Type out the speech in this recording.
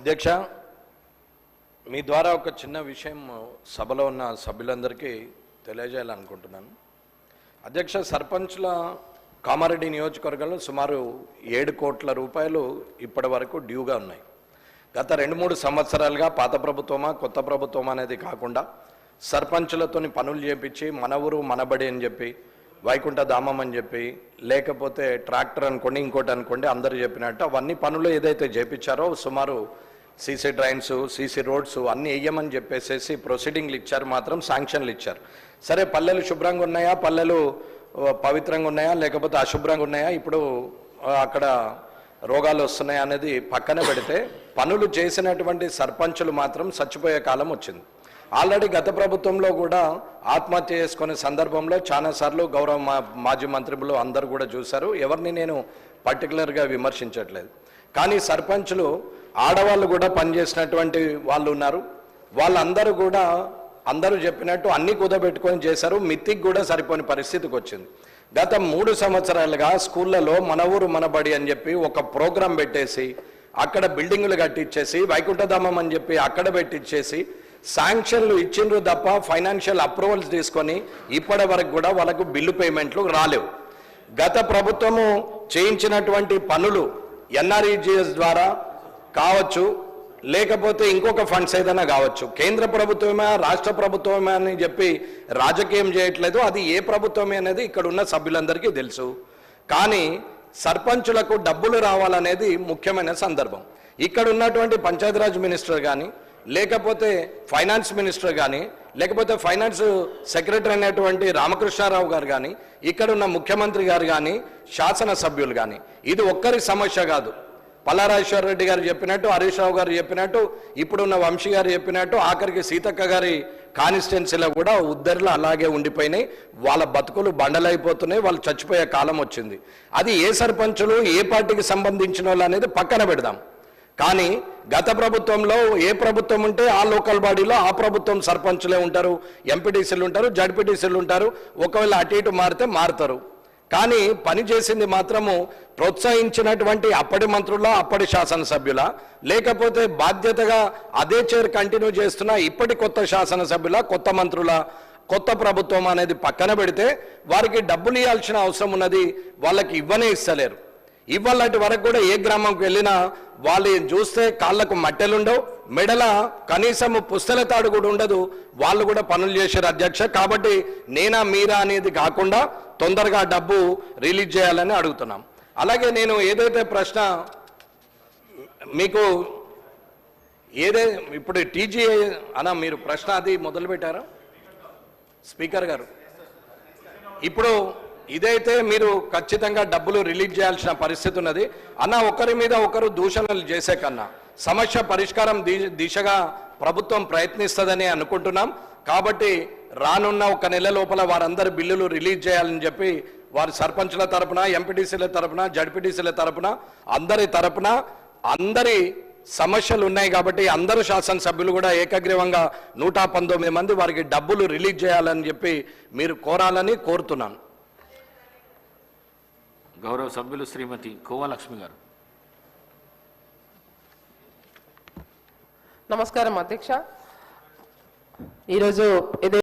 అధ్యక్ష, మీ ద్వారా ఒక చిన్న విషయం సభలో ఉన్న సభ్యులందరికీ తెలియజేయాలనుకుంటున్నాను. అధ్యక్ష, సర్పంచ్ల కామారెడ్డి నియోజకవర్గంలో సుమారు 7 కోట్ల రూపాయలు ఇప్పటి వరకు డ్యూగా ఉన్నాయి. గత 2-3 సంవత్సరాలుగా పాత ప్రభుత్వమా కొత్త ప్రభుత్వమా అనేది కాకుండా సర్పంచులతోని పనులు చేపించి మన ఊరు మనబడి అని చెప్పి, వైకుంఠ ధామం అని చెప్పి, లేకపోతే ట్రాక్టర్ అనుకోండి, ఇంకోటి అనుకోండి, అందరూ చెప్పినట్టు అవన్నీ పనులు ఏదైతే చేపించారో సుమారు సీసీ డ్రైన్స్, సీసీ రోడ్స్ అన్నీ వేయమని చెప్పేసేసి ప్రొసీడింగ్లు ఇచ్చారు, మాత్రం శాంక్షన్లు ఇచ్చారు. సరే, పల్లెలు శుభ్రంగా ఉన్నాయా, పల్లెలు పవిత్రంగా ఉన్నాయా, లేకపోతే అశుభ్రంగా ఉన్నాయా, ఇప్పుడు అక్కడ రోగాలు వస్తున్నాయా అనేది పక్కన పెడితే పనులు చేసినటువంటి సర్పంచులు మాత్రం చచ్చిపోయే కాలం వచ్చింది. ఆల్రెడీ గత ప్రభుత్వంలో కూడా ఆత్మహత్య చేసుకునే సందర్భంలో చాలాసార్లు గౌరవ మాజీ మంత్రులు అందరూ కూడా చూశారు. ఎవరిని నేను పర్టికులర్గా విమర్శించట్లేదు. కానీ సర్పంచులు ఆడవాళ్ళు కూడా పనిచేసినటువంటి వాళ్ళు ఉన్నారు. వాళ్ళందరూ కూడా అందరూ చెప్పినట్టు అన్ని కుదబెట్టుకొని చేశారు. మిత్తికి కూడా సరిపోని పరిస్థితికి వచ్చింది. గత 3 సంవత్సరాలుగా స్కూళ్ళలో మన ఊరు మనబడి అని చెప్పి ఒక ప్రోగ్రాం పెట్టేసి అక్కడ బిల్డింగులు కట్టించేసి, వైకుంఠధామం అని చెప్పి అక్కడ పెట్టించేసి శాంక్షన్లు ఇచ్చిండ్రు తప్ప ఫైనాన్షియల్ అప్రూవల్స్ తీసుకొని ఇప్పటి వరకు కూడా వాళ్ళకు బిల్లు పేమెంట్లు రాలేవు. గత ప్రభుత్వము చేయించినటువంటి పనులు ఎన్ఆర్ఈజిఎస్ ద్వారా కావచ్చు, లేకపోతే ఇంకొక ఫండ్స్ ఏదైనా కావచ్చు, కేంద్ర ప్రభుత్వమే రాష్ట్ర ప్రభుత్వమే అని చెప్పి రాజకీయం చేయట్లేదు. అది ఏ ప్రభుత్వమే అనేది ఇక్కడ ఉన్న సభ్యులందరికీ తెలుసు. కానీ సర్పంచులకు డబ్బులు రావాలనేది ముఖ్యమైన సందర్భం. ఇక్కడ ఉన్నటువంటి పంచాయతీరాజ్ మినిస్టర్ కానీ, లేకపోతే ఫైనాన్స్ మినిస్టర్ కానీ, లేకపోతే ఫైనాన్స్ సెక్రటరీ అయినటువంటి రామకృష్ణారావు గారు కానీ, ఇక్కడ ఉన్న ముఖ్యమంత్రి గారు కానీ, శాసనసభ్యులు కానీ, ఇది ఒక్కరి సమస్య కాదు. పల్లారాజేశ్వర రెడ్డి గారు చెప్పినట్టు, హరీష్ రావు గారు చెప్పినట్టు, ఇప్పుడున్న వంశీ గారు చెప్పినట్టు, ఆఖరికి సీతక్క గారి కాన్స్టిట్యున్సీలో కూడా ఉద్దరులు అలాగే ఉండిపోయినాయి. వాళ్ళ బతుకులు బండలైపోతున్నాయి. వాళ్ళు చచ్చిపోయే కాలం వచ్చింది. అది ఏ సర్పంచులు ఏ పార్టీకి సంబంధించిన వాళ్ళు అనేది పక్కన పెడదాం. కానీ గత ప్రభుత్వంలో ఏ ప్రభుత్వం ఉంటే ఆ లోకల్ బాడీలో ఆ ప్రభుత్వం సర్పంచులే ఉంటారు, ఎంపీటీసీలు ఉంటారు, జడ్పీటీసీలు ఉంటారు. ఒకవేళ అటు ఇటు మారితే మారుతారు. కానీ పని చేసింది మాత్రము ప్రోత్సహించినటువంటి అప్పటి మంత్రుల, అప్పటి శాసనసభ్యుల, లేకపోతే బాధ్యతగా అదే చైర్ కంటిన్యూ చేస్తున్న ఇప్పటి కొత్త శాసనసభ్యుల, కొత్త మంత్రుల, కొత్త ప్రభుత్వం అనేది పక్కన పెడితే వారికి డబ్బులు ఇవ్వాల్సిన అవసరం ఉన్నది. వాళ్ళకి ఇవ్వనే ఇస్తలేరు. ఇవ్వాలంటి వరకు కూడా ఏ గ్రామంకి వెళ్ళినా వాళ్ళు చూస్తే కాళ్లకు మట్టెలుండవు, మెడల కనీసం పుస్తల తాడు కూడా ఉండదు. వాళ్ళు కూడా పనులు చేశారు అధ్యక్ష. కాబట్టి నేనా మీరా అనేది కాకుండా తొందరగా డబ్బు రిలీజ్ చేయాలని అడుగుతున్నాం. అలాగే నేను ఏదైతే ప్రశ్న మీకు ఇప్పుడు టీజీఐ అన్న మీరు ప్రశ్న అది మొదలుపెట్టారా స్పీకర్ గారు? ఇప్పుడు ఇదైతే మీరు ఖచ్చితంగా డబ్బులు రిలీజ్ చేయాల్సిన పరిస్థితి ఉన్నది అన్న. ఒకరి మీద ఒకరు దూషణలు చేసే కన్నా సమస్య పరిష్కారం దిశగా ప్రభుత్వం ప్రయత్నిస్తుందని అనుకుంటున్నాం. కాబట్టి రానున్న 1 నెల లోపల వారందరి బిల్లులు రిలీజ్ చేయాలని చెప్పి వారి సర్పంచుల తరపున, ఎంపీటీసీల తరపున, జడ్పీటీసీల తరపున, అందరి తరపున అందరి సమస్యలు ఉన్నాయి. కాబట్టి అందరూ శాసనసభ్యులు కూడా ఏకగ్రీవంగా 119 మంది వారికి డబ్బులు రిలీజ్ చేయాలని చెప్పి మీరు కోరాలని కోరుతున్నాను. గౌరవ సభ్యులు శ్రీమతి కోవలక్ష్మి గారు. నమస్కారం అధ్యక్ష. ఈరోజు